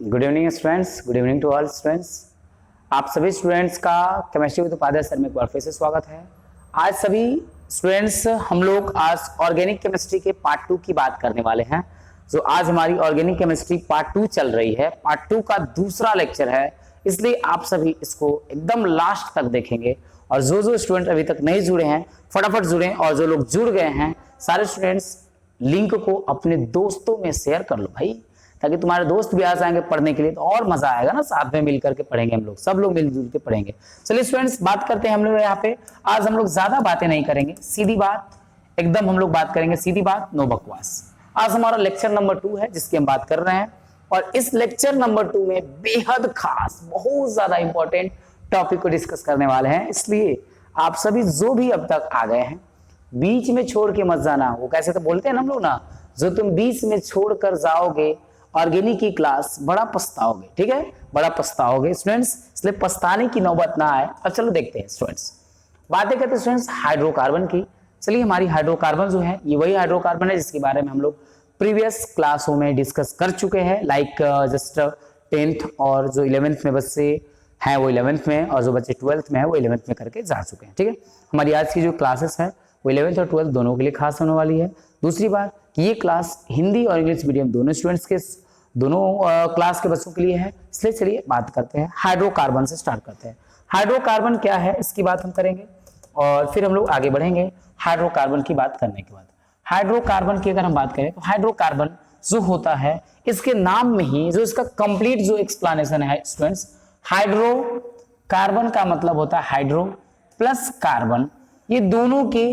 Good evening students, good evening to all students. आप सभी students का केमिस्ट्री विद उपाध्याय सर में एक बार फिर से स्वागत है। आज सभी स्टूडेंट्स हम लोग आज ऑर्गेनिक केमिस्ट्री के पार्ट 2 की बात करने वाले हैं। जो आज हमारी ऑर्गेनिक केमिस्ट्री पार्ट 2 चल रही है, पार्ट 2 का दूसरा लेक्चर है, इसलिए आप सभी इसको एकदम लास्ट तक देखेंगे। और जो स्टूडेंट अभी तक नहीं जुड़े हैं फटाफट जुड़ें, और जो लोग जुड़ गए हैं सारे स्टूडेंट्स लिंक को अपने दोस्तों में शेयर कर लो भाई, ताकि तुम्हारे दोस्त भी आ जाएंगे पढ़ने के लिए, तो और मजा आएगा ना। साथ में मिलकर के पढ़ेंगे हम लोग, सब लोग मिलजुल के पढ़ेंगे। चलिए स्टूडेंट्स, बात करते हैं हम लोग यहाँ पे। आज हम लोग ज्यादा बातें नहीं करेंगे, सीधी बात एकदम हम लोग बात करेंगे, सीधी बात, नो बकवास। आज हमारा लेक्चर नंबर 2 है जिसकी हम बात कर रहे हैं, और इस लेक्चर नंबर 2 में बेहद खास, बहुत ज्यादा इंपॉर्टेंट टॉपिक को डिस्कस करने वाले हैं। इसलिए आप सभी जो भी अब तक आ गए हैं बीच में छोड़ के मत जाना। वो कैसे तो बोलते हैं ना हम लोग ना, जो तुम बीच में छोड़कर जाओगे ऑर्गेनिक की क्लास, बड़ा पछताओगे। ठीक है, बड़ा पछताओगे स्टूडेंट्स, इसलिए पछताने की नौबत ना आए। अब चलो देखते हैं स्टूडेंट्स, बातें करते हैं स्टूडेंट्स हाइड्रोकार्बन की। चलिए, हमारी हाइड्रोकार्बन जो है ये वही हाइड्रोकार्बन है जिसके बारे में हम लोग प्रीवियस क्लासों में डिस्कस कर चुके हैं। लाइक जस्ट 10th और जो 11th में बच्चे हैं वो 11th में, और जो बच्चे 12th में है वो 11th में करके जा चुके हैं। ठीक है, हमारी आज की जो क्लासेस है वो 11th और 12th दोनों के लिए खास होने वाली है। दूसरी बात कि ये क्लास हिंदी और इंग्लिश मीडियम दोनों स्टूडेंट्स के, दोनों क्लास के बच्चों के लिए है। इसलिए चलिए बात करते हैं हाइड्रोकार्बन से, स्टार्ट करते हैं। हाइड्रोकार्बन क्या है इसकी बात हम करेंगे, और फिर हम लोग आगे बढ़ेंगे हाइड्रोकार्बन की बात करने के बाद। हाइड्रोकार्बन की अगर हम बात करें तो हाइड्रोकार्बन जो होता है, इसके नाम में ही जो इसका कंप्लीट जो एक्सप्लेनेशन है स्टूडेंट्स, हाइड्रोकार्बन का मतलब होता है हाइड्रो प्लस कार्बन, ये दोनों के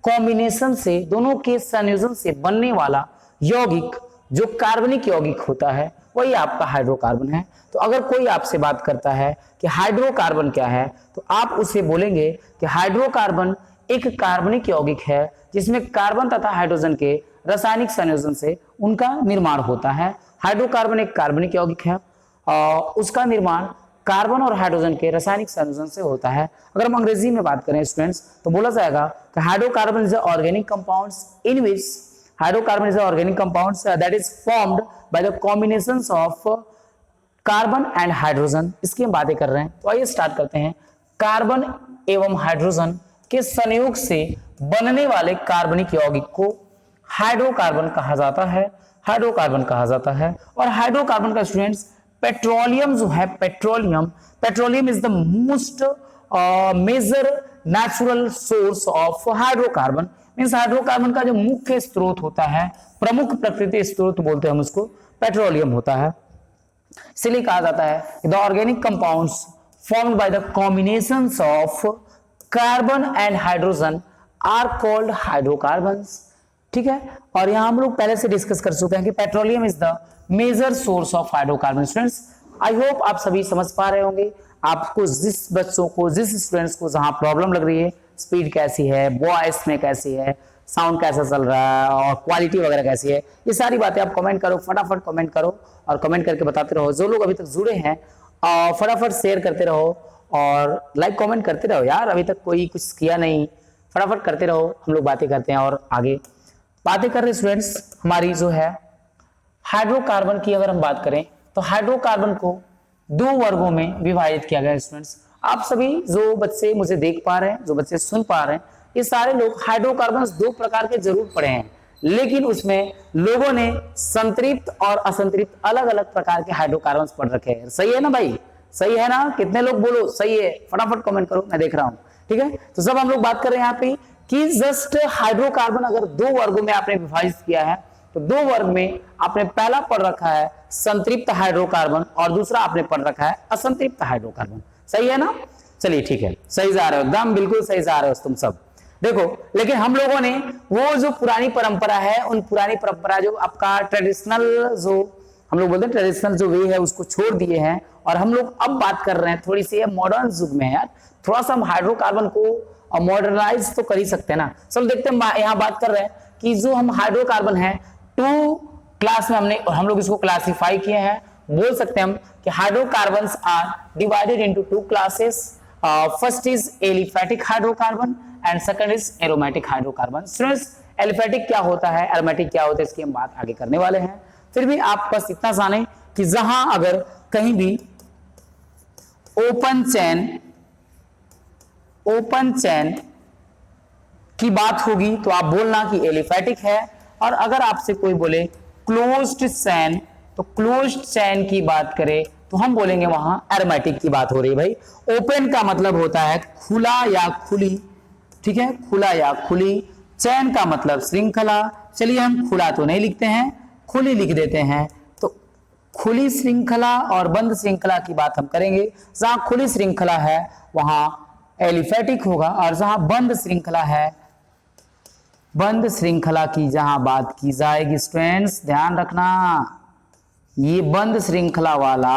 कॉम्बिनेशन से, दोनों के संयोजन से बनने वाला यौगिक जो कार्बनिक यौगिक होता है वही आपका हाइड्रोकार्बन है। तो अगर कोई आपसे बात करता है कि हाइड्रोकार्बन क्या है, तो आप उसे बोलेंगे कि हाइड्रोकार्बन एक कार्बनिक यौगिक है जिसमें कार्बन तथा हाइड्रोजन के रासायनिक संयोजन से उनका निर्माण होता है। हाइड्रोकार्बन एक कार्बनिक यौगिक है और उसका निर्माण कार्बन और हाइड्रोजन के रासायनिक संयोजन से होता है। अगर हम अंग्रेजी में बात करें स्टूडेंट्स तो बोला जाएगा कि hydrocarbon is organic compounds in which hydrocarbon is organic compounds that is formed by the combinations of carbon and hydrogen. इसकी हम बातें कर रहे हैं, तो आइए स्टार्ट करते हैं। कार्बन एवं हाइड्रोजन के संयोग से बनने वाले कार्बनिक यौगिक को हाइड्रोकार्बन कहा जाता है, हाइड्रोकार्बन कहा जाता है। और हाइड्रोकार्बन का स्टूडेंट्स पेट्रोलियम जो है, petroleum is the most major natural source of hydrocarbon. Means hydrocarbon का जो मुख्य स्रोत होता है, प्रमुख प्रकृति स्रोत बोलते हैं हम उसको, पेट्रोलियम होता है। इसलिए कहा जाता है the organic compounds formed by the combinations of carbon and hydrogen are called hydrocarbons. ठीक है, और यहां हम लोग पहले से डिस्कस कर चुके हैं कि petroleum is the major source of hydrocarbon. Students, I hope आप सभी समझ पा रहे होंगे। आपको जिस बच्चों को, जिस स्टूडेंट्स को जहां प्रॉब्लम लग रही है, स्पीड कैसी है, वॉइस में कैसी है, साउंड कैसा चल रहा है और क्वालिटी वगैरह कैसी है, ये सारी बातें आप कमेंट करो, फटाफट कमेंट करो और कमेंट करके बताते रहो। जो लोग अभी तक जुड़े हैं फटाफट शेयर करते रहो और लाइक कमेंट करते रहो यार, अभी तक कोई कुछ किया नहीं, फटाफट करते रहो। हम लोग बातें करते हैं और आगे बातें कर रहे स्टूडेंट्स। हमारी जो है हाइड्रोकार्बन की अगर हम बात करें तो हाइड्रोकार्बन को 2 वर्गों में विभाजित किया गया है स्टूडेंट्स। आप सभी जो बच्चे मुझे देख पा रहे हैं, जो बच्चे सुन पा रहे हैं, ये सारे लोग हाइड्रोकार्बन 2 प्रकार के जरूर पढ़े हैं, लेकिन उसमें लोगों ने संतृप्त और असंतृप्त अलग अलग प्रकार के हाइड्रोकार्बन पढ़ रखे हैं। सही है ना भाई, सही है ना? कितने लोग बोलो सही है, फटाफट कमेंट करो, मैं देख रहा हूं। ठीक है, तो सब हम लोग बात कर रहे हैं यहाँ पे कि जस्ट हाइड्रोकार्बन अगर 2 वर्गों में आपने विभाजित किया है, तो 2 वर्ग में आपने पहला पढ़ रखा है संतृप्त हाइड्रोकार्बन और दूसरा आपने पढ़ रखा है असंतृप्त हाइड्रोकार्बन। सही है ना? चलिए ठीक है, सही जा रहे हो, एकदम बिल्कुल सही जा रहे हो तुम सब। देखो, लेकिन हम लोगों ने वो जो पुरानी परंपरा है, उन पुरानी परंपरा जो आपका ट्रेडिशनल, जो हम लोग बोलते हैं ट्रेडिशनल जो वे है, उसको छोड़ दिए हैं और हम लोग अब बात कर रहे हैं थोड़ी सी मॉडर्न युग में। यार थोड़ा सा हम हाइड्रोकार्बन को मॉडर्नाइज तो कर ही सकते हैं ना। चलो देखते हैं, यहाँ बात कर रहे हैं कि जो हम हाइड्रोकार्बन है 2 क्लास में हम लोग इसको क्लासिफाई किए हैं। बोल सकते हैं हम कि hydrocarbons are divided into 2 classes. First is aliphatic hydrocarbon and second is aromatic hydrocarbon. Students, aliphatic क्या होता है, एरोमेटिक क्या होता है, इसकी हम बात आगे करने वाले हैं। फिर भी आप बस इतना जाने कि जहां अगर कहीं भी ओपन चेन की बात होगी तो आप बोलना कि एलिफैटिक है, और अगर आपसे कोई बोले क्लोज्ड चेन, तो क्लोज्ड चेन की बात करें तो हम बोलेंगे वहां एरोमेटिक की बात हो रही है। भाई ओपन का मतलब होता है खुला या खुली, ठीक है, खुला या खुली। चैन का मतलब श्रृंखला, चलिए हम खुला तो नहीं लिखते हैं, खुली लिख देते हैं। तो खुली श्रृंखला और बंद श्रृंखला की बात हम करेंगे। जहां खुली श्रृंखला है वहां एलिफैटिक होगा, और जहां बंद श्रृंखला है, बंद श्रृंखला की जहां बात की जाएगी स्टूडेंट्स ध्यान रखना, ये बंद श्रृंखला वाला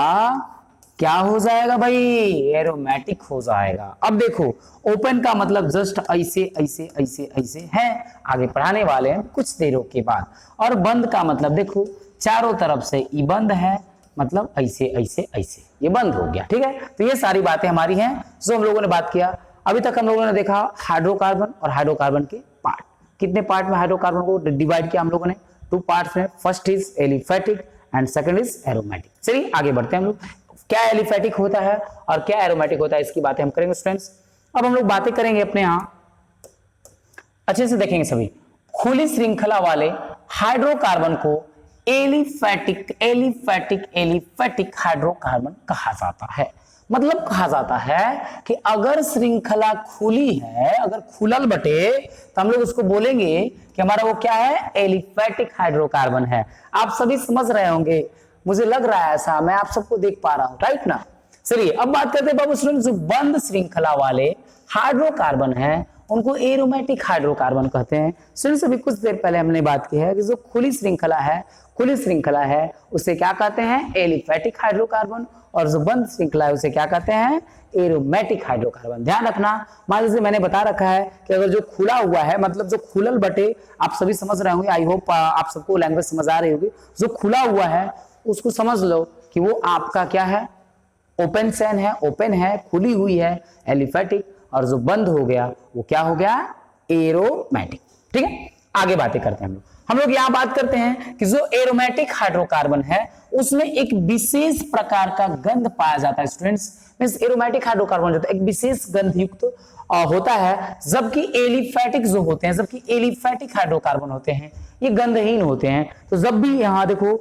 क्या हो जाएगा भाई, एरोमेटिक हो जाएगा। अब देखो ओपन का मतलब जस्ट ऐसे ऐसे ऐसे ऐसे है, आगे पढ़ाने वाले हैं कुछ देरों के बाद। और बंद का मतलब देखो चारों तरफ से ये बंद है, मतलब ऐसे ऐसे ऐसे ये बंद हो गया, ठीक है। तो ये सारी बातें हमारी हैं जो हम लोगों ने बात किया। अभी तक हम लोगों ने देखा हाइड्रोकार्बन और हाइड्रोकार्बन के पार्ट। कितने पार्ट में हाइड्रोकार्बन को डिवाइड किया हम लोगों ने, 2 पार्ट्स में। First is aliphatic and second is aromatic. चलिए आगे बढ़ते हैं हम लोग, क्या एलिफैटिक होता है और क्या एरोमेटिक होता है इसकी बातें हम करेंगे स्टूडेंट्स। अब हम लोग बातें करेंगे अपने यहां अच्छे से देखेंगे सभी। खुली श्रृंखला वाले हाइड्रोकार्बन को एलिफैटिक एलिफैटिक एलिफैटिक हाइड्रोकार्बन कहा जाता है। मतलब कहा जाता है कि अगर श्रृंखला खुली है, अगर खुलल बटे, तो हम लोग उसको बोलेंगे कि हमारा वो क्या है, एलिफैटिक हाइड्रोकार्बन है। आप सभी समझ रहे होंगे, मुझे लग रहा है ऐसा, मैं आप सबको देख पा रहा हूं, राइट ना। चलिए अब बात करते हैं बाबू स्टूडेंट्स, जो बंद श्रृंखला वाले हाइड्रोकार्बन है उनको एरोमेटिक हाइड्रोकार्बन कहते हैं। स्टूडेंट्स अभी कुछ देर पहले हमने बात की है कि जो खुली श्रृंखला है उसे क्या कहते हैं, एलिफैटिक हाइड्रोकार्बन, और जो बंद श्रृंखला है उसे क्या कहते हैं, एरोमेटिक हाइड्रोकार्बन। ध्यान रखना, मान लीजिए मैंने बता रखा है कि अगर जो खुला हुआ है, मतलब जो खुलल बटे, आप सभी समझ रहे होंगे, आई होप आप सबको लैंग्वेज समझ आ रही होगी। जो खुला हुआ है उसको समझ लो कि वो आपका क्या है, ओपन चेन है, ओपन है, खुली हुई है, एलिफैटिक, और जो बंद हो गया वो क्या हो गया, एरोमेटिक। ठीक है, आगे बातें करते हैं हम लोग यहां बात करते हैं कि जो एरोमेटिक हाइड्रोकार्बन है उसमें एक विशेष प्रकार का गंध पाया जाता है स्टूडेंट्स। मींस एरोमेटिक हाइड्रोकार्बन जो है एक विशेष गंध युक्त होता है, जबकि एलिफैटिक जो होते हैं, जबकि एलिफैटिक हाइड्रोकार्बन होते हैं ये गंधहीन होते हैं। तो जब भी यहां देखो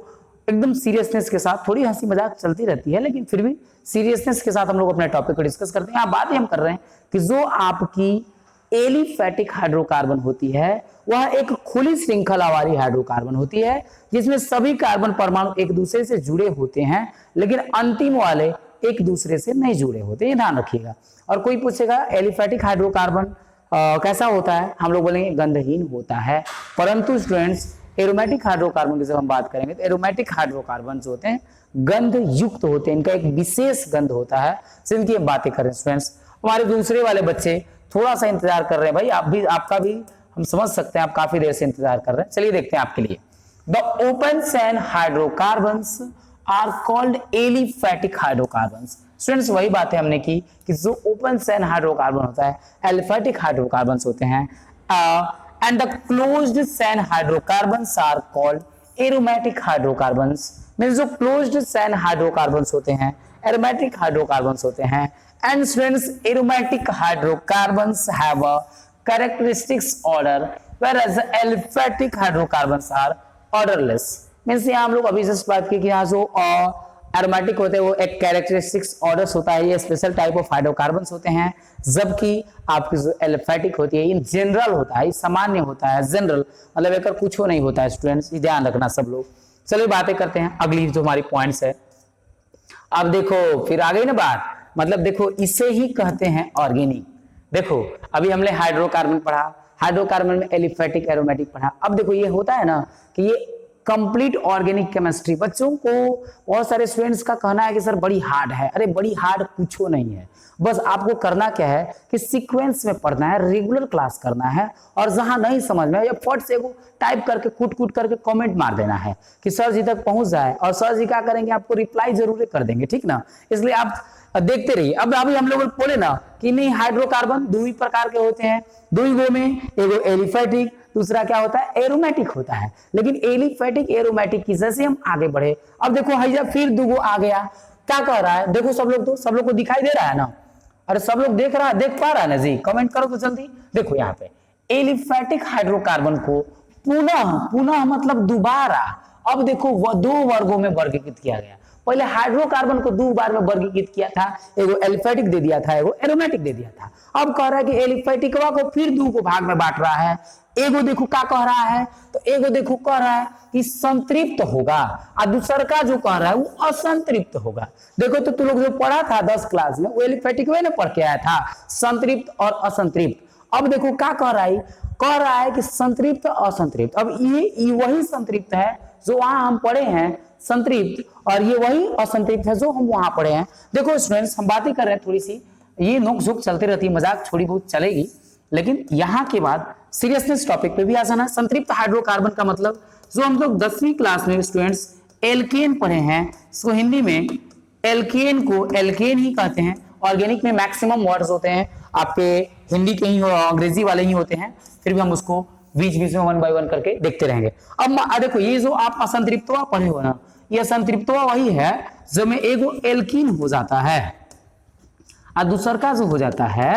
एकदम सीरियसनेस के साथ, थोड़ी हंसी मजाक चलती रहती है लेकिन फिर भी सीरियसनेस के साथ हम लोग अपने टॉपिक को डिस्कस करते हैं। यहाँ बात ही हम कर रहे हैं कि जो आपकी एलिफैटिक हाइड्रोकार्बन होती है वह एक खुली श्रृंखला वाली हाइड्रोकार्बन होती है, जिसमें सभी कार्बन परमाणु एक दूसरे से जुड़े होते हैं लेकिन अंतिम वाले एक दूसरे से नहीं जुड़े होते, ये ध्यान रखिएगा। और कोई पूछेगा एलिफैटिक हाइड्रोकार्बन कैसा होता है, हम लोग बोलेंगे गंधहीन होता है। परंतु स्टूडेंट्स एरोमेटिक हाइड्रोकार्बन की जब हम बात करेंगे तो एरोमेटिक हाइड्रोकार्बन जो होते हैं गंध युक्त होते हैं, इनका एक विशेष गंध होता है, जिनकी हम बातें करें स्टूडेंट्स। हमारे दूसरे वाले बच्चे थोड़ा सा इंतजार कर रहे हैं भाई, आप भी, आपका भी हम समझ सकते हैं, आप काफी देर से इंतजार कर रहे हैं। चलिए देखते हैं आपके लिए। The open chain hydrocarbons are called aliphatic hydrocarbons. Students वही बातें हमने की कि जो ओपन चेन हाइड्रोकार्बन होता है एलिफैटिक हाइड्रोकार्बन्स होते हैं, and the closed chain hydrocarbons are called aromatic hydrocarbons. Means जो क्लोज्ड चेन हाइड्रोकार्बन्स होते हैं एरोमेटिक हाइड्रोकार्बन्स होते हैं। And students, aromatic hydrocarbons have a characteristics order, whereas aliphatic hydrocarbons are orderless. Means यहाँ हम लोग अभी जस्ट बात की कि यहाँ जो एरोमेटिक होते हैं वो एक कैरेक्टरिस्टिक्स ऑर्डर्स होता है, ये स्पेशल टाइप ऑफ हाइड्रोकार्बन्स होते हैं, जबकि आपकी जो एलिफैटिक होती है ये जनरल होता है, ये सामान्य होता है, जनरल मतलब एक कुछ नहीं होता है स्टूडेंट्स, ये ध्यान रखना सब लोग। चलिए बातें करते हैं अगली जो हमारी पॉइंट्स है। अब देखो फिर आ गई ना बात, मतलब देखो इसे ही कहते हैं ऑर्गेनिक। देखो अभी हमने हाइड्रोकार्बन पढ़ा, हाइड्रोकार्बन में एलिफैटिक एरोमेटिक पढ़ा। अब देखो ये होता है ना कि ये कंप्लीट ऑर्गेनिक केमिस्ट्री, बच्चों को बहुत सारे स्टूडेंट्स का कहना है कि सर बड़ी हार्ड है। अरे बड़ी हार्ड कुछ नहीं है, बस आपको करना क्या है कि सीक्वेंस में पढ़ना है, रेगुलर क्लास करना है, और जहां नहीं समझ में या फट से टाइप करके कूट कूट करके कमेंट मार देना है कि सर जी तक पहुंच जाए, और सर जी क्या करेंगे आपको रिप्लाई जरूर कर देंगे, ठीक ना। इसलिए आप देखते रहिए। अब अभी हम लोग बोले ना कि नहीं हाइड्रोकार्बन दो ही प्रकार के होते हैं, दो ही गो में, एगो एलिफैटिक दूसरा क्या होता है, एरोमेटिक होता है। लेकिन एलिफेटिक एरोमेटिक की जैसे हम आगे बढ़े, अब देखो हैजा फिर दुगो आ गया, क्या कह रहा है, देखो सब लोग, तो सब लोग को दिखाई दे रहा है ना, अरे सब लोग देख रहा है, देख पा रहा है ना जी, कमेंट करो तो जल्दी। देखो यहाँ पे एलिफेटिक हाइड्रोकार्बन को पुनः पुनः मतलब दोबारा, अब देखो वह दो वर्गों में वर्गीकृत किया गया। पहले हाइड्रोकार्बन को दो बार में वर्गीकृत किया था, एगो एलिफेटिक दे दिया था, एगो एरोमेटिक दे दिया था। अब कह रहा है कि एलिफेटिकवा को फिर दो को भाग में बांट रहा है। एगो देखो क्या कह रहा है, तो एगो देखो कह रहा है कि संतृप्त होगा, और दूसरा का जो कह रहा है वो असंतृप्त होगा। देखो तो तू लोग जो पढ़ा था 10 क्लास में, वो एलिफेटिक वे ने पढ़ के आया था, संतृप्त और असंतृप्त। अब देखो क्या कह रहा है कि संतृप्त असंतृप्त। अब ये वही संतृप्त है जो वहां हम पढ़े हैं संतृप्त, और ये वही असंतृप्त है जो हम वहां पढ़े हैं। देखो स्टूडेंट्स, हम बातें कर रहे हैं, थोड़ी सी ये नोक-झोंक चलती रहती है, मजाक थोड़ी बहुत चलेगी, लेकिन यहाँ के बाद सीरियसनेस टॉपिक पे भी आ जाना। संतृप्त हाइड्रोकार्बन का मतलब जो हम लोग 10वीं क्लास में स्टूडेंट्स एल्केन पढ़े हैं, इसको हिंदी में एल्केन को एल्केन ही कहते हैं। ऑर्गेनिक में मैक्सिमम वर्ड्स होते हैं आपके हिंदी के ही और अंग्रेजी वाले ही होते हैं, फिर भी हम उसको बीच बीच में 1 बाय 1 करके देखते रहेंगे। अब देखो ये जो आप असंतृप्तवा पढ़े हो ना, ये असंतृप्तवा वही है जो में एगो एल्कीन हो जाता है और दूसर का जो हो जाता है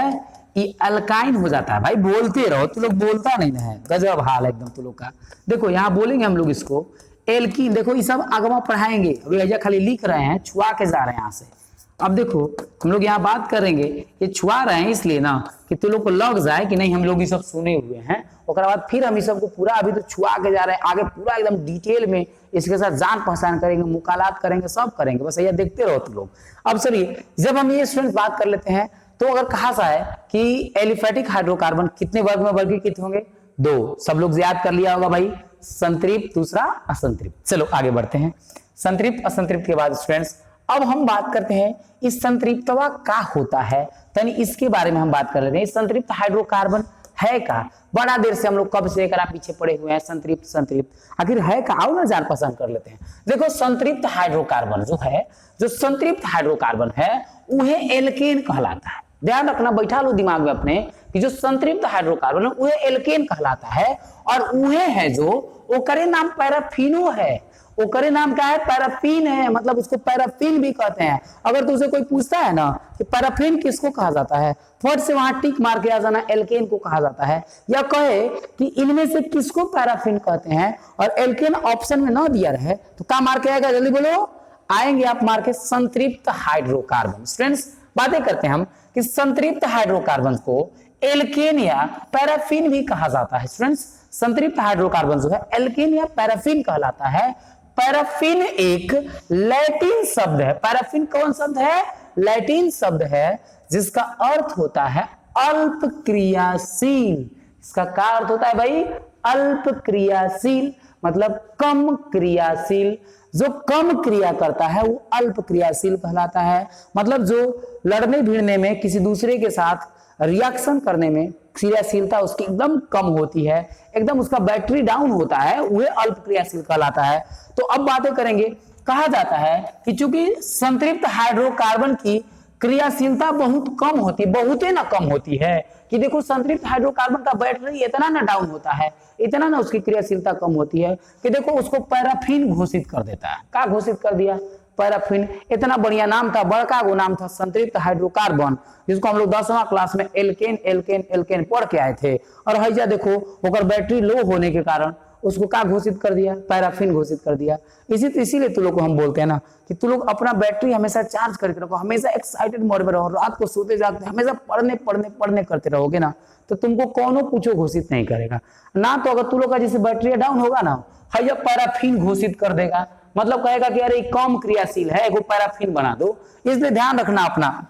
ये अल्काइन हो जाता है। भाई बोलते रहो, तू लोग बोलता नहीं है, गजब हाल एकदम तू लोग का। देखो यहाँ बोलेंगे हम लोग इसको एल्कीन, देखो ये सब अगवा पढ़ाएंगे, अभी ऐसा खाली लिख रहे हैं, छुआ के जा रहे हैं यहाँ से। अब देखो हम लोग यहाँ बात करेंगे, ये छुआ रहे हैं इसलिए ना कि तू लोग को लग जाए कि नहीं हम लोग ये सब सुने हुए हैं, और बाद फिर हम इस सबको पूरा अभी तो छुआ के जा रहे हैं, आगे पूरा एकदम डिटेल में इसके साथ जान पहचान करेंगे, मुकालात करेंगे, सब करेंगे, बस ये देखते रहो तुम लोग। अब चलिए जब हम ये स्टूडेंट बात कर लेते हैं, तो अगर कहा जाए कि एलिफेटिक हाइड्रोकार्बन कितने वर्ग में वर्गीकृत होंगे, 2। सब लोग याद कर लिया होगा भाई, संतृप्त दूसरा असंतृप्त। चलो आगे बढ़ते हैं। संतृप्त असंतृप्त के बाद स्टूडेंट्स अब हम बात करते हैं इस संतृप्तवा का होता है, यानी इसके बारे में हम बात कर लेते हैं। संतृप्त हाइड्रोकार्बन है का, बड़ा देर से हम लोग कब से लेकर आप पीछे पड़े हुए हैं, संतृप्त संतृप्त आखिर है का, आओ ना जान पसंद कर लेते हैं। देखो संतृप्त हाइड्रोकार्बन जो है, जो संतृप्त हाइड्रोकार्बन है वह एल्केन कहलाता है। ध्यान रखना, बैठा लो दिमाग में अपने कि जो संतृप्त हाइड्रोकार्बन है वह एल्केन कहलाता है, और वह है जो ओकरे नाम पैराफिनो है। ओकरे नाम क्या है, पैराफिन है, मतलब उसको पैराफिन भी कहते हैं। अगर तुझसे कोई पूछता है ना कि पैराफिन किसको कहा जाता है, फट से वहां टिक मार के आ जाना, एल्केन को कहा जाता है। या कहे कि इनमें से किसको पैराफिन कहते हैं और एल्केन ऑप्शन में ना दिया रहे तो क्या मार के आएगा, जल्दी बोलो, आएंगे आप मार के संतृप्त हाइड्रोकार्बन। स्टूडेंट्स बातें करते हैं हम कि संतृप्त हाइड्रोकार्बन को एल्केन या पैराफिन भी कहा जाता है। स्टूडेंट्स संतृप्त हाइड्रोकार्बन जो है एल्केन या पैराफिन कहलाता है। पैराफिन एक लैटिन शब्द है। पैराफिन कौन शब्द है, लैटिन शब्द है, जिसका अर्थ होता है अल्प क्रियाशील। इसका क्या अर्थ होता है भाई, अल्प क्रियाशील, मतलब कम क्रियाशील। जो कम क्रिया करता है वो अल्प क्रियाशील कहलाता है। मतलब जो लड़ने भिड़ने में, किसी दूसरे के साथ रिएक्शन करने में क्रियाशीलता उसकी एकदम कम होती है, एकदम उसका बैटरी डाउन होता है, वह अल्प क्रियाशील कहलाता है। तो अब बातें करेंगे, कहा जाता है कि चूंकि संतृप्त हाइड्रोकार्बन की क्रियाशीलता बहुत कम होती, बहुते ना कम होती है, कि देखो संतृप्त हाइड्रोकार्बन का बैटरी इतना ना डाउन होता है, इतना ना उसकी क्रियाशीलता कम होती है कि देखो उसको पैराफिन घोषित कर देता है। क्या घोषित कर दिया, पैराफिन। इतना बढ़िया नाम था, बड़का गो नाम था संतृप्त हाइड्रोकार्बन, जिसको हम लोग 10वां क्लास में एल्केन एल्केन एल्केन पढ़ के आए थे। और हैजा देखो ओकर बैटरी लो होने के कारण उसको क्या घोषित कर दिया, पैराफिन घोषित कर दिया। इसीलिए तू लोग को हम बोलते हैं ना कि तू लोग अपना बैटरी हमेशा चार्ज करके रखो, हमेशा एक्साइटेड मोड में रहो, रात को सोते जागते हमेशा पढ़ने पढ़ने पढ़ने करते रहोगे ना, तो तुमको कौनो कुछ घोषित नहीं करेगा ना। तो अगर तू लोग का जैसे बैटरी डाउन होगा ना, हैजा पैराफिन घोषित कर देगा, मतलब कहेगा कि अरे कम क्रियाशील है, एगो पैराफिन बना दो। इसलिए ध्यान रखना अपना।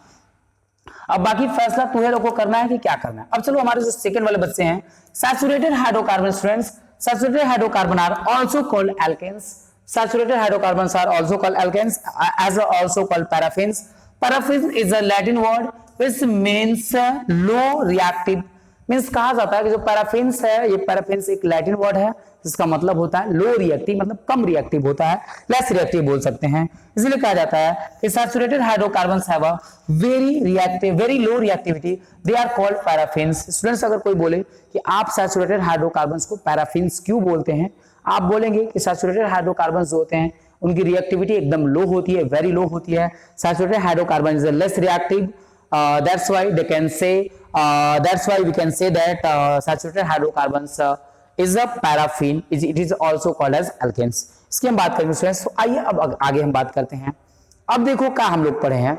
अब बाकी फैसला तुम्हें लोग को करना है कि क्या करना है। अब चलो हमारे जो सेकंड वाले बच्चे हैं, saturated hydrocarbon. Students saturated hydrocarbon are also called alkanes. Saturated hydrocarbons are also called alkanes, as are also called paraffins. Paraffin is a Latin word which means low reactive means कहा जाता है कि जो paraffins है, ये paraffins एक Latin word है जिसका मतलब होता है लो रिएक्टिव, मतलब कम रिएक्टिव होता है, लेस रिएक्टिव बोल सकते हैं। इसलिए कहा जाता है कि saturated hydrocarbons have a very reactive, very low reactivity, they are called paraffins. Students अगर कोई बोले कि आप सैचुरेटेड हाइड्रोकार्बन्स को पैराफिन्स क्यों बोलते हैं, आप बोलेंगे कि सैचुरेटेड हाइड्रोकार्बन्स जो होते हैं उनकी रिएक्टिविटी एकदम लो होती है, वेरी लो होती है। Saturated hydrocarbon is less reactive, that's why they can say that's why we can say that saturated hydrocarbons is a paraffin, it is also called as alkanes। इसकी हम बात करेंगे स्टूडेंट्स। तो आइए अब आगे हम बात करते हैं। अब देखो क्या हम लोग पढ़े हैं,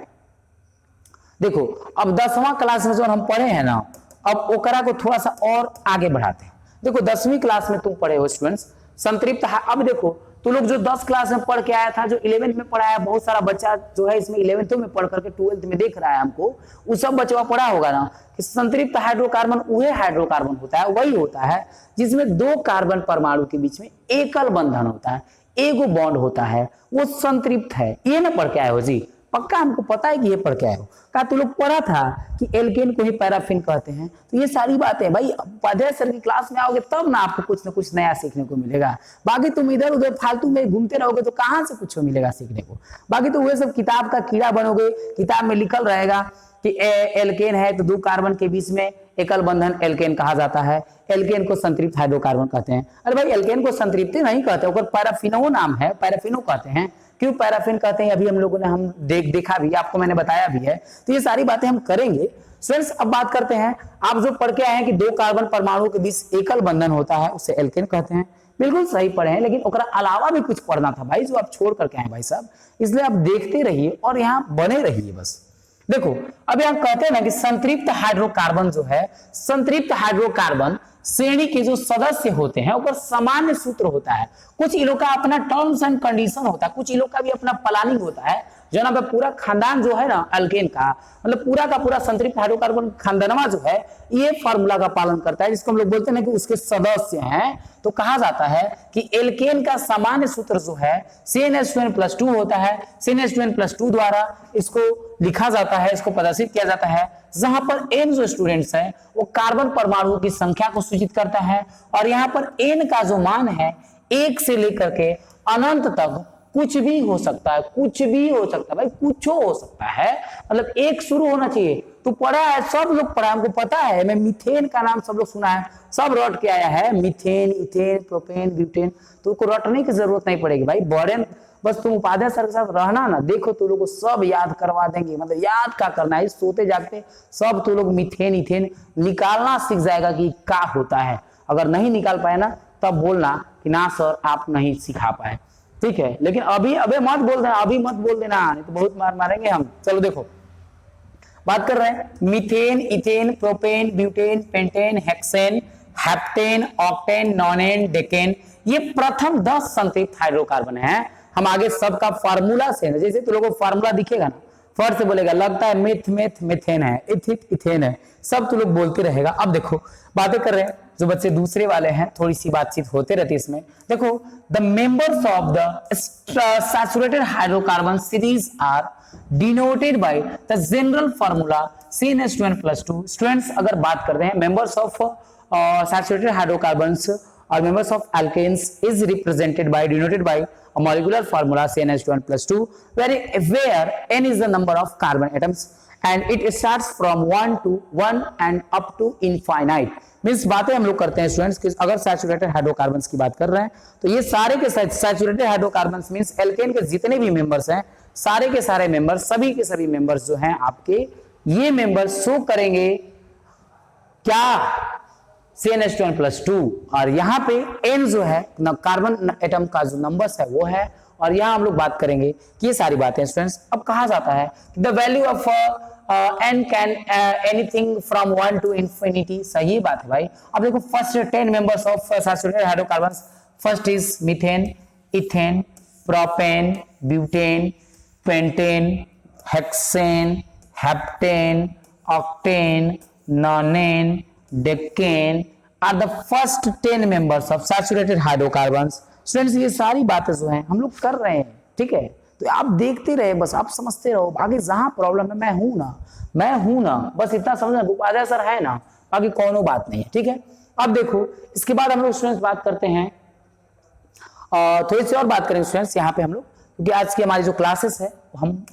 देखो अब 10वां क्लास में जो हम पढ़े हैं ना, अब ओकरा को थोड़ा सा और आगे बढ़ाते हैं। देखो 10वीं क्लास में तुम पढ़े हो स्टूडेंट्स संतृप्त। अब देखो तो लोग जो 10 क्लास में पढ़ के आया था, जो 11th में पढ़ा है, बहुत सारा बच्चा जो है इसमें 11th में पढ़ करके 12th में देख रहा है हमको, वो सब बच्चा पढ़ा होगा ना कि संतृप्त हाइड्रोकार्बन वही हाइड्रोकार्बन होता है, वही होता है जिसमें दो कार्बन परमाणु के बीच में एकल बंधन होता है, एगो बॉन्ड होता है, वो संतृप्त है। ये ना पढ़ के आए हो जी, पक्का हमको पता है कि ये पढ़ के आए हो। क्या तू लोग पढ़ा था कि एल्केन को ही पैराफिन कहते हैं? तो ये सारी बातें भाई उपाध्याय सर की क्लास में आओगे तब ना आपको कुछ ना कुछ नया सीखने को मिलेगा। बाकी तुम इधर उधर फालतू में घूमते रहोगे तो कहां से कुछ मिलेगा सीखने को। बाकी तो वह सब किताब का कीड़ा बनोगे, किताब में लिखल रहेगा कि एल्केन है तो दो कार्बन के बीच में एकल बंधन एल्केन कहा जाता है, एल्केन को संतृप्त हाइड्रोकार्बन कहते हैं। अरे भाई एल्केन को संतृप्ति नहीं कहते, पैराफिनो नाम है, पैराफिनो कहते हैं। क्यों पैराफिन कहते हैं अभी हम लोगों ने देखा भी, आपको मैंने बताया भी है। तो ये सारी बातें हम करेंगे फ्रेंड्स। अब बात करते हैं, आप जो पढ़ के आए हैं कि दो कार्बन परमाणु के बीच एकल बंधन होता है उसे एल्केन कहते हैं, बिल्कुल सही पढ़े हैं। लेकिन ओकरा अलावा भी कुछ पढ़ना था भाई, जो आप छोड़ करके आए भाई साहब, इसलिए आप देखते रहिए और यहाँ बने रहिए बस। देखो अब यहाँ कहते हैं ना कि संतृप्त हाइड्रोकार्बन जो है, संतृप्त हाइड्रोकार्बन श्रेणी के जो सदस्य होते हैं ऊपर सामान्य सूत्र होता है। कुछ इन लोग का अपना टर्म्स एंड कंडीशन होता है, कुछ इन लोग का भी अपना प्लानिंग होता है। जो ना पूरा खानदान जो है ना अल्केन का, मतलब पूरा का पूरा संतृप्त हाइड्रोकार्बन खानदानवा जो है ये फार्मूला का पालन करता है, जिसको हम लोग बोलते हैं कि उसके सदस्य हैं। तो कहा जाता है कि एल्केन का सामान्य सूत्र जो है CnH2n+2 होता है। CnH2n+2 द्वारा इसको लिखा जाता है, इसको प्रदर्शित किया जाता है, जहां पर n जो स्टूडेंट्स है वो कार्बन परमाणुओं की संख्या को सूचित करता है। और यहाँ पर n का जो मान है 1 से लेकर के अनंत तक कुछ भी हो सकता है, कुछ भी हो सकता है भाई, कुछ हो सकता है, मतलब 1 शुरू होना चाहिए। तो पढ़ा है, सब लोग पढ़ा, हमको पता है। मैं मीथेन का नाम सब लोग सुना है, सब रट के आया है, मीथेन, इथेन, प्रोपेन, ब्यूटेन। तो उसको रटने की जरूरत नहीं पड़ेगी भाई, बड़े बस तुम उपाध्याय सर के साथ रहना ना, देखो तो लोगों को सब याद करवा देंगे। मतलब याद क्या करना है, सोते जागते सब तो लोग मीथेन इथेन निकालना सीख जाएगा कि क्या होता है। अगर नहीं निकाल पाए ना तब बोलना कि ना सर आप नहीं सिखा पाए, ठीक है। लेकिन अभी मत बोल देना, अभी मत बोल देना, नहीं तो बहुत मार मारेंगे हम। चलो देखो बात कर रहे हैं methane, ethane, propane, butane, pentane, hexane, heptane, octane, nonane, decane, ये प्रथम 10 संतृप्त हाइड्रोकार्बन है। हम आगे सबका फार्मूला से, जैसे तो लोगों को फार्मूला दिखेगा ना, फर्स्ट से बोलेगा, लगता है मेथ मेथ मेथेन है, इथित इथेन है, सब तो लोग बोलते रहेगा। अब देखो बातें कर रहे हैं जो बच्चे दूसरे वाले हैं, थोड़ी सी बातचीत होते रहती है इसमें। देखो the members of the saturated hydrocarbon series are denoted by the general formula CnH2n+2। Students अगर बात करते हैं मेंबर्स ऑफ सैचुरेटेड हाइड्रोकार्बन्स और members of alkanes is represented by, denoted by a molecular formula CnH2n+2 where n is the number of carbon atoms and it starts from 1 to 1 and up to infinite। Means बातें हम लोग करते हैं students कि अगर saturated hydrocarbons की बात कर रहे हैं तो ये सारे के सैचुरेटेड हाइड्रोकार्बन्स मीन्स एल्केन के जितने भी मेंबर्स हैं, सारे के सारे मेंबर्स, सभी के सभी मेंबर्स जो हैं आपके, ये मेंबर्स शो करेंगे क्या, CnH2n+2। और यहाँ पे n जो है ना कार्बन एटम का जो नंबर्स है वो है। और यहाँ हम लोग बात करेंगे कि ये सारी बातें स्टूडेंट्स। अब कहा जाता है the value of n can anything from 1 to infinity। सही बात है भाई। अब देखो first 10 members of saturated hydrocarbons, first is methane, ethane, propane, butane, pentane, hexane, heptane, octane, nonane, decane are the first 10 members of saturated hydrocarbons. Students ये सारी बातें जो हैं हम लोग कर रहे हैं, ठीक है। तो आप देखते रहे, बस आप समझते रहो। आगे जहां प्रॉब्लम है मैं हूं ना, बस इतना समझना, उपाध्याय सर है ना, बाकी कोनो बात नहीं है, ठीक है। अब देखो इसके बाद हम लोग स्टूडेंट्स बात करते हैं, थोड़ी सी और बात करेंगे स्टूडेंट्स यहाँ पे हम लोग, क्योंकि आज की हमारी जो क्लासेस है हम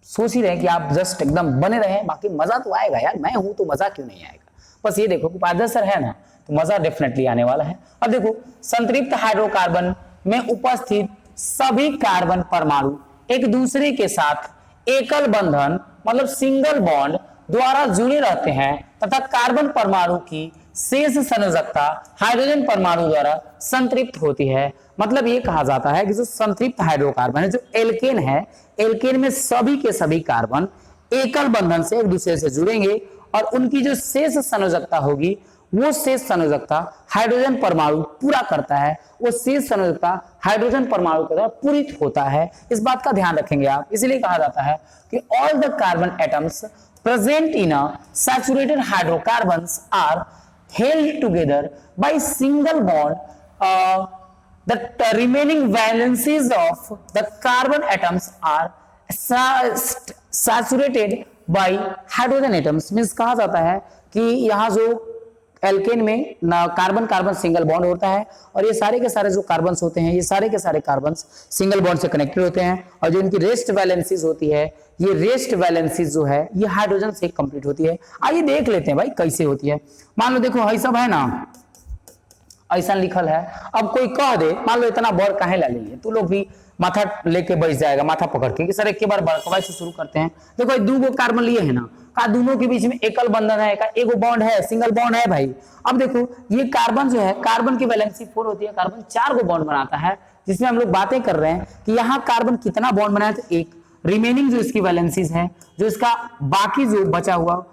सोच ही रहे हैं कि आप जस्ट एकदम बने रहे, बाकी मजा तो आएगा यार, मैं हूं तो मजा क्यों नहीं आएगा। बस ये देखो कि पादर सर है ना, तो मजा डेफिनेटली आने वाला है। अब देखो संतृप्त हाइड्रोकार्बन में उपस्थित सभी कार्बन परमाणु एक दूसरे के साथ एकल बंधन मतलब सिंगल बॉन्ड द्वारा जुड़े रहते हैं तथा कार्बन परमाणु की शेष संयोजकता हाइड्रोजन परमाणु द्वारा संतृप्त होती है। मतलब ये कहा जाता है कि जो संतृप्त हाइड्रोकार्बन है, जो एल्केन है, एल्केन में सभी के सभी कार्बन एकल बंधन से एक दूसरे से जुड़ेंगे और उनकी जो शेष संयोजकता होगी वो शेष संयोजकता हाइड्रोजन परमाणु पूरा करता है, वो शेष संयोजकता हाइड्रोजन परमाणु के द्वारा पूरित होता है। इस बात का ध्यान रखेंगे आप। इसलिए कहा जाता है कि all the carbon atoms present in a saturated hydrocarbons are held together by single bond. The remaining valencies of the carbon atoms are saturated by hydrogen atoms. Means कहा जाता है कि यहाँ जो एल्केन में कार्बन कार्बन सिंगल बॉन्ड होता है और ये सारे के सारे जो कार्बन्स होते हैं, ये सारे के सारे कार्बन्स सिंगल बॉन्ड से कनेक्टेड होते हैं और जो इनकी रेस्ट वैलेंसीज होती है, ये रेस्ट वैलेंसीज जो है ये हाइड्रोजन से कंप्लीट होती है। आइए देख लेते हैं भाई कैसे होती है। मान लो देखो सब है ना, ऐसा लिखल है। अब कोई कह दे मान लो इतना बड़ काहे ला लिए, तू लोग भी माथा लेके बैठ जाएगा, माथा पकड़ के कि सर एक बार बड़कवाई से शुरू करते हैं। देखो दो गो कार्बन लिए है ना, का दोनों के बीच में एकल बंधन है, का एगो बॉन्ड है, सिंगल बॉन्ड है भाई। अब देखो ये कार्बन जो है, कार्बन की वैलेंसी 4 होती है, कार्बन 4 गो बॉन्ड बनाता है, जिसमें हम लोग बातें कर रहे हैं कि यहाँ कार्बन कितना बॉन्ड बनाया, तो एक रिमेनिंग जो इसकी वैलेंसीज है, जो इसका बाकी जो बचा हुआ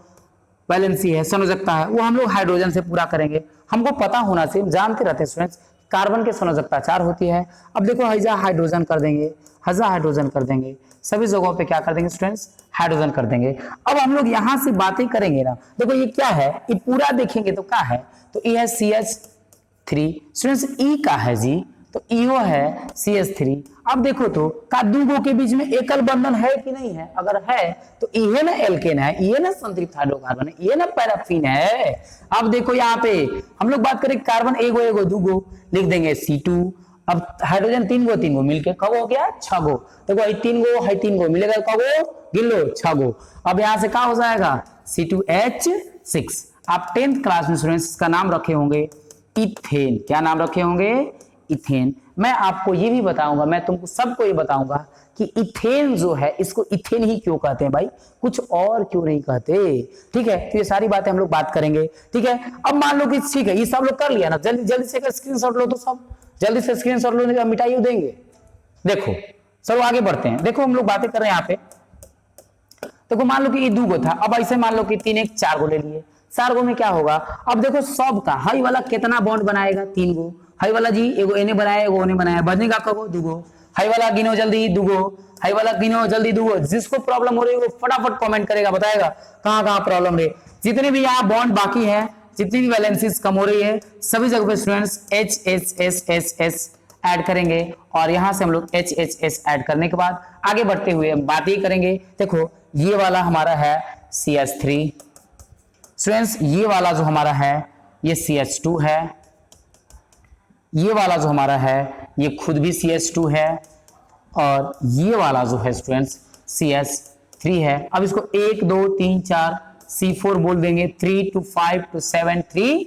वैलेंसी है, संयोजकता है, वो हम लोग हाइड्रोजन से पूरा करेंगे। हमको पता होना चाहिए, जानते रहते हैं स्टूडेंट्स, कार्बन की संयोजकता 4 होती है। अब देखो हजा हाइड्रोजन कर देंगे, हजा हाइड्रोजन कर देंगे, सभी जगहों पे क्या कर देंगे स्टूडेंट्स, हाइड्रोजन कर देंगे। अब हम लोग यहां से बातें करेंगे ना, देखो ये क्या है, ये पूरा देखेंगे तो क्या है, तो ये है CH3 स्टूडेंट्स, ई का है जी, तो ईओ है CH3। अब देखो तो का दूगो के बीच में एकल बंधन है कि नहीं है, अगर है तो ये ना एल्केन है, ये ना संतृप्त हाइड्रोकार्बन है, ये ना पैराफिन है। अब देखो यहाँ पे हम लोग बात करें कार्बन एगो एगो दूगो लिख देंगे C2। अब हाइड्रोजन 3 गो मिलके कब हो गया 6 गो, देखो 3 गो मिलेगा, कब गिन लो 6 गो। अब यहाँ से क्या हो जाएगा C2H6। आप 10th क्लास में स्टूडेंट्स इसका नाम रखे होंगे इथेन। क्या नाम रखे होंगे, इथेन। मैं आपको ये भी बताऊंगा, मैं तुमको सबको ये बताऊंगा कि इथेन जो है इसको इथेन ही क्यों कहते हैं भाई, कुछ और क्यों नहीं कहते, ठीक है। तो ये सारी बातें हम लोग बात करेंगे, ठीक है। अब मान लो कि ठीक है ये सब लोग कर लिया ना, जल्दी जल्दी से स्क्रीनशॉट लो, तो सब जल्दी से स्क्रीनशॉट लो, मिटाइए देंगे। देखो चलो आगे बढ़ते हैं। देखो हम लोग बातें कर रहे हैं यहाँ पे, देखो मान लो कि ये 2 गो था, अब ऐसे मान लो कि 3 1 4 गो ले लिए, 4 गो में क्या होगा, अब देखो सब का हाई वाला कितना बॉन्ड बनाएगा, 3 गो। हाई वाला जी एगो एने बनाया, एगो ओने बनाया, बनेगा कब 2 गो। हाई वाला गिनो जल्दी 2 गो, हाई वाला गिनो जल्दी 2 गो। जिसको प्रॉब्लम हो रही है वो फटाफट कमेंट करेगा, बताएगा कहाँ कहाँ प्रॉब्लम रही। जितने भी यहाँ बॉन्ड बाकी है, जितनी भी वैलेंसीज कम हो रही है, सभी जगह पे स्टूडेंट्स HHSSS ऐड करेंगे और यहां से हम लोग HHS ऐड करने के बाद आगे बढ़ते हुए हम बात ये करेंगे। देखो ये वाला हमारा है CH3 स्टूडेंट्स, ये वाला जो हमारा है ये CH2 है, ये वाला जो हमारा है ये खुद भी CH2 है और ये वाला जो है स्टूडेंट्स CH3 है। अब इसको 1 2 3 4 C4 बोल देंगे, 3 to 5 to 7 3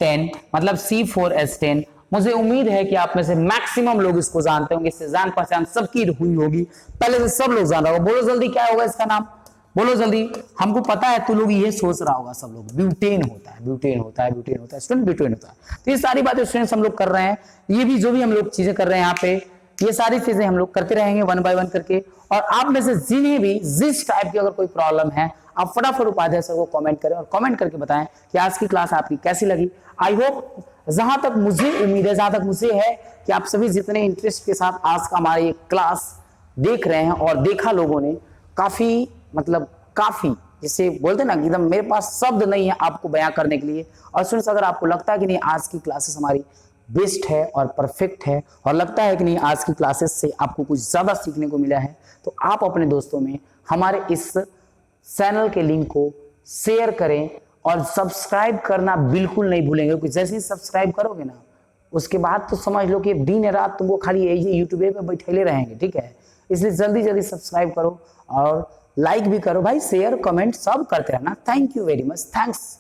10 मतलब C4H10। मुझे उम्मीद है कि आप में से मैक्सिमम लोग इसको जानते होंगे, इससे जान पहचान सबकी हुई होगी, पहले से सब लोग जान रहा होगा। बोलो जल्दी क्या होगा इसका नाम, बोलो जल्दी। हमको पता है तू लोग ये सोच रहा होगा सब लोग, ब्यूटेन होता है, ब्यूटेन होता है, ब्यूटेन होता है स्टूडेंट, ब्यूटेन होता है। तो ये सारी बातें स्टूडेंट्स हम लोग कर रहे हैं, ये भी जो भी हम लोग चीजें कर रहे हैं यहाँ पे, ये सारी चीजें हम लोग करते रहेंगे 1 by 1 करके। और आप में से जिन्हें भी जिस टाइप की अगर कोई प्रॉब्लम है, आप फटाफट उपाध्याय सर को कमेंट करें और कमेंट करके बताएं कि आज की क्लास आपकी कैसी लगी। आई होप, जहां तक मुझे उम्मीद है, जहां तक मुझे है कि आप सभी जितने इंटरेस्ट के साथ आज का हमारी क्लास देख रहे हैं और देखा लोगों ने, काफी मतलब काफी जिसे बोलते ना एकदम मेरे पास शब्द नहीं है आपको बयां करने के लिए। और स्टूडेंट्स अगर आपको लगता है कि नहीं आज की क्लासेस हमारी बेस्ट है और परफेक्ट है और लगता है कि नहीं आज की क्लासेस से आपको कुछ ज्यादा सीखने को मिला है, तो आप अपने दोस्तों में हमारे इस चैनल के लिंक को शेयर करें और सब्सक्राइब करना बिल्कुल नहीं भूलेंगे, क्योंकि जैसे ही सब्सक्राइब करोगे ना उसके बाद तो समझ लो कि दिन रात तुमको खाली यही यूट्यूब पे बैठे रहेंगे, ठीक है। इसलिए जल्दी जल्दी सब्सक्राइब करो और लाइक भी करो भाई, शेयर कमेंट सब करते रहना। Thank you very much, thanks.